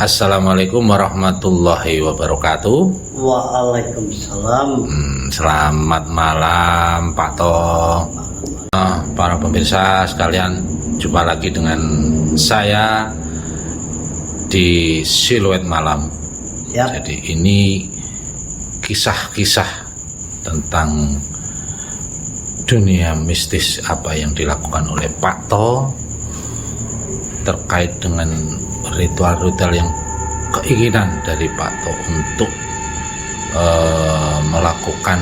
Assalamualaikum warahmatullahi wabarakatuh. Waalaikumsalam. Selamat malam Pak To. Para pemirsa sekalian, jumpa lagi dengan saya di Siluet Malam. Siap. Jadi ini kisah-kisah tentang dunia mistis apa yang dilakukan oleh Pak To terkait dengan ritual-ritual yang keinginan dari Pak To untuk melakukan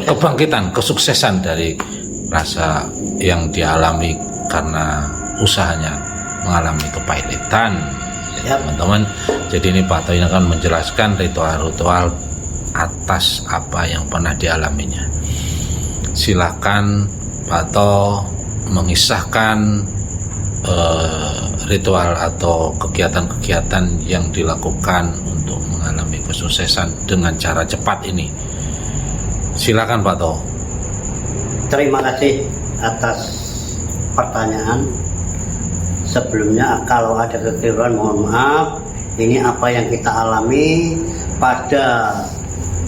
kebangkitan, kesuksesan dari rasa yang dialami karena usahanya mengalami kepailitan. Ya, teman-teman, jadi ini Pak To ini akan menjelaskan ritual-ritual atas apa yang pernah dialaminya. Silakan Pak To mengisahkan ritual atau kegiatan-kegiatan yang dilakukan untuk mengalami kesuksesan dengan cara cepat ini. Silakan Pak To. Terima kasih atas pertanyaan. Sebelumnya kalau ada kekeliruan mohon maaf. Ini apa yang kita alami pada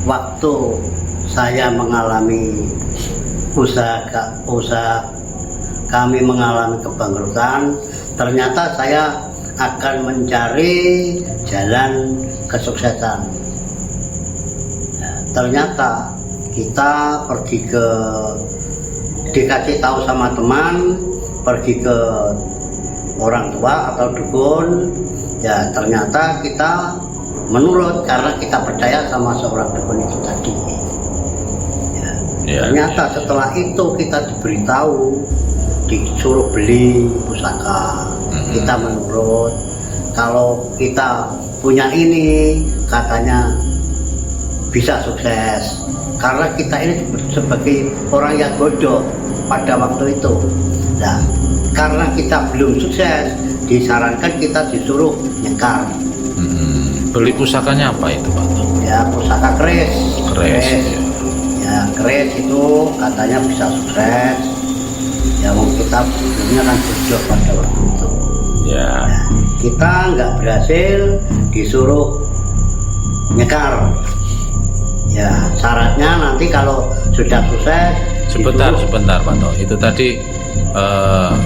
waktu saya mengalami usaha kami mengalami kebangkrutan. Ternyata saya akan mencari jalan kesuksesan. Ternyata kita pergi dikasih tahu sama teman, pergi ke orang tua atau dukun. Ya ternyata kita menurut karena kita percaya sama seorang dukun itu tadi. Ternyata setelah itu kita diberitahu, disuruh beli pusaka. Kita menurut, kalau kita punya ini katanya bisa sukses, karena kita ini sebagai orang yang bodoh pada waktu itu. Nah, karena kita belum sukses, disarankan kita disuruh nyekar. Beli pusakanya apa itu Pak To? Ya pusaka keris. Ya keris itu katanya bisa sukses. Ya kita sebelumnya kan bodoh pada waktu itu. Ya. Nah, kita nggak berhasil, disuruh nyekar. Ya syaratnya nanti kalau sudah sukses. Sebentar Pak To. Itu tadi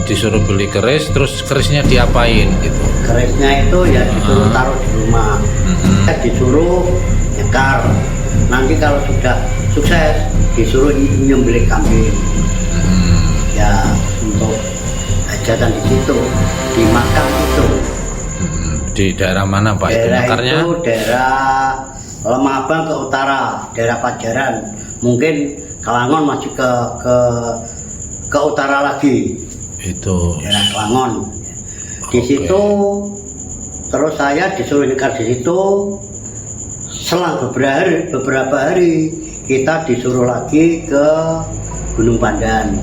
disuruh beli keris, terus kerisnya diapain gitu? Kerisnya itu ya disuruh taruh di rumah. Disuruh nyekar. Nanti kalau sudah sukses disuruh nyembelih kambing. Ya untuk hajatan di situ, di makam itu. Di daerah mana Pak itu makarnya? Itu daerah Lemabang ke utara, daerah Pajaran. Mungkin Kelangon masih ke utara lagi. Itu daerah Kelangon. Di situ terus saya disuruh nyekar di situ. Selang beberapa hari kita disuruh lagi ke Gunung Pandan.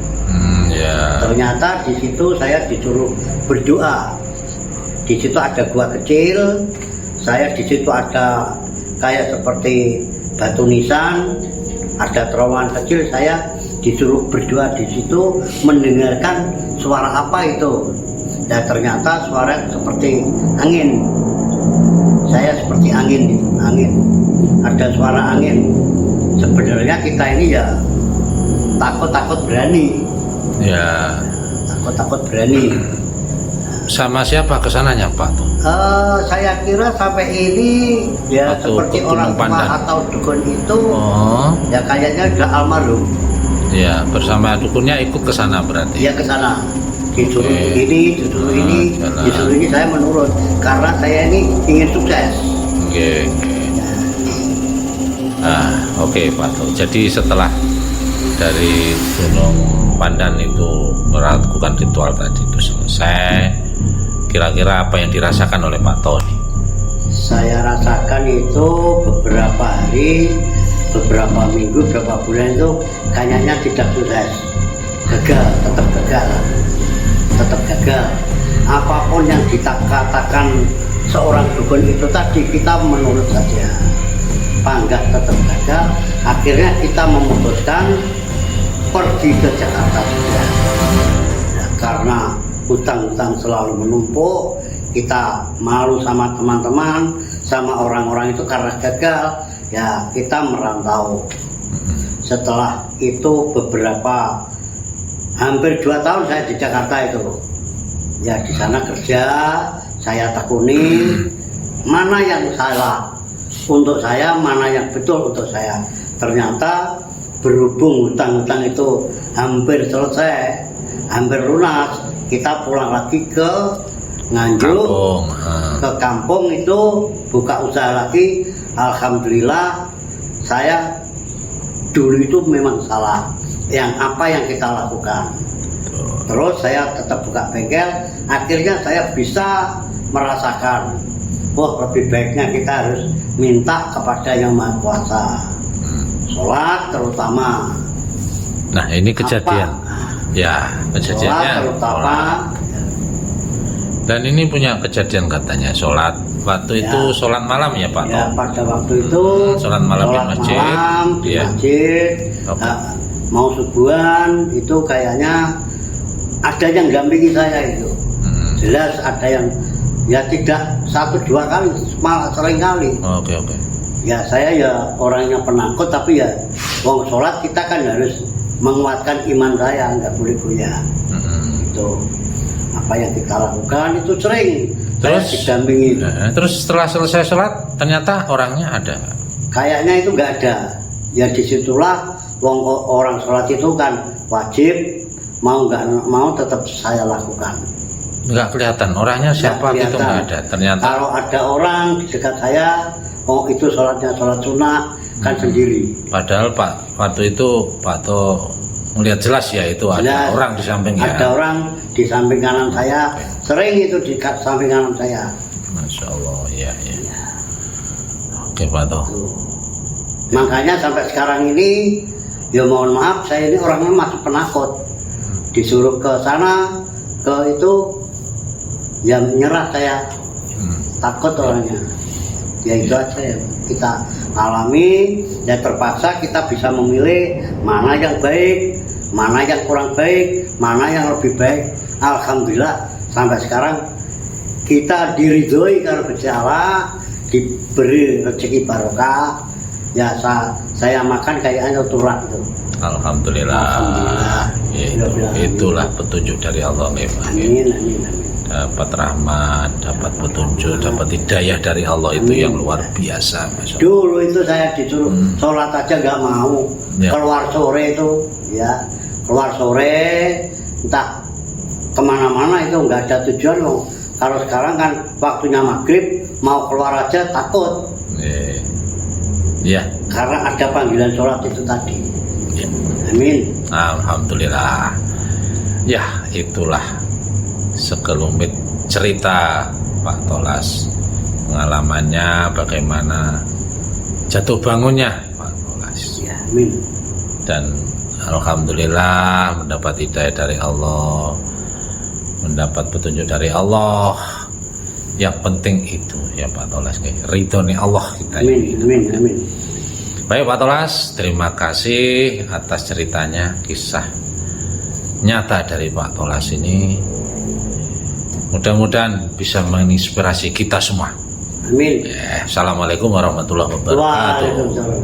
Ternyata di situ saya disuruh berdoa. Di situ ada gua kecil. Saya di situ ada kayak seperti batu nisan, ada terowongan kecil. Saya disuruh berdoa di situ, mendengarkan suara apa itu. Dan ternyata suara seperti angin. Saya seperti angin. Ada suara angin. Sebenarnya kita ini ya takut berani. Ya. Takut berani. Sama siapa kesananya Pak To? Saya kira sampai ini ya atau seperti orang tua atau dukun itu. Ya kayaknya sudah almarhum. Ya, bersama dukunnya ikut ke sana berarti. Iya ke sana. Disuruh ini, disuruh ini saya menurut karena saya ini ingin sukses. Oke Pak To. Jadi setelah dari Gunung Pandan itu melakukan ritual tadi itu selesai, kira-kira apa yang dirasakan oleh Pak To ini? Saya rasakan itu beberapa hari, beberapa minggu, beberapa bulan itu kayaknya tidak sukses, tetap gagal. Apapun yang dikatakan seorang dukun itu tadi kita menurut saja, panggah tetap gagal. Akhirnya kita memutuskan pergi ke Jakarta saja. Nah, karena hutang-hutang selalu menumpuk, kita malu sama teman-teman, sama orang-orang itu karena gagal, ya kita merantau. Setelah itu beberapa hampir 2 tahun saya di Jakarta itu, ya di sana kerja, saya tekuni mana yang salah untuk saya, mana yang betul untuk saya. Ternyata berhubung hutang-hutang itu hampir selesai, hampir lunas, kita pulang lagi ke Nganjuk, ke kampung itu buka usaha lagi. Alhamdulillah, saya dulu itu memang salah yang apa yang kita lakukan. Terus saya tetap buka bengkel, akhirnya saya bisa merasakan, wah lebih baiknya kita harus minta kepada Yang Maha Kuasa. Sholat terutama. Nah ini kejadian. Ya kejadiannya. Sholat terutama. Dan ini punya kejadian katanya sholat. Waktu itu sholat malam ya Pak? Ya pada waktu itu sholat malam di masjid. Malam, di masjid. Okay. Mau subuhan itu kayaknya ada yang dampingi saya itu. Jelas ada yang ya tidak 1-2 kali, malah sering kali. Oke. Ya saya ya orangnya penakut, tapi ya wong sholat kita kan harus menguatkan iman saya, nggak boleh goyah. Itu apa yang kita lakukan itu sering. Terus didampingi. Terus setelah selesai sholat ternyata orangnya ada. Kayaknya itu nggak ada. Ya disitulah wong orang sholat itu kan wajib, mau nggak mau tetap saya lakukan. Nggak kelihatan orangnya siapa itu nggak ada. Ternyata kalau ada orang di dekat saya, oh itu sholatnya sholat sunnah kan sendiri. Padahal Pak waktu itu Pak To melihat jelas ya itu ada orang di samping ya. Ada orang di samping kanan saya, sering itu di samping kanan saya. Masya Allah, ya. Oke Pak To. Makanya sampai sekarang ini, ya mohon maaf saya ini orangnya masih penakut. Disuruh ke sana, ke itu, ya menyerah saya. Takut orangnya. Ya itu aja ya kita alami, ya terpaksa kita bisa memilih mana yang baik, mana yang kurang baik, mana yang lebih baik. Alhamdulillah sampai sekarang kita diridhoi karena berjalan, diberi rezeki barokah. Ya saya makan kayaknya turun itu. Alhamdulillah. Itulah petunjuk dari Allah. Amin. Dapat rahmat, dapat petunjuk, dapat hidayah dari Allah itu yang luar biasa. Dulu itu saya disuruh sholat aja nggak mau, keluar sore itu, ya keluar sore entah kemana-mana itu nggak ada tujuan loh. Kalau sekarang kan waktunya maghrib mau keluar aja takut. Ya. Karena ada panggilan sholat itu tadi. Amin. Alhamdulillah. Ya itulah sekelumit cerita Pak Tolas, pengalamannya bagaimana jatuh bangunnya Pak Tolas. Ya, amin. Dan alhamdulillah mendapat hidayah dari Allah, mendapat petunjuk dari Allah. Yang penting itu ya Pak Tolas, ridhoni Allah kita. Amin. Baik Pak Tolas, terima kasih atas ceritanya, kisah nyata dari Pak Tolas ini. Mudah-mudahan bisa menginspirasi kita semua. Amin. Assalamualaikum warahmatullahi wabarakatuh. Waalaikumsalam.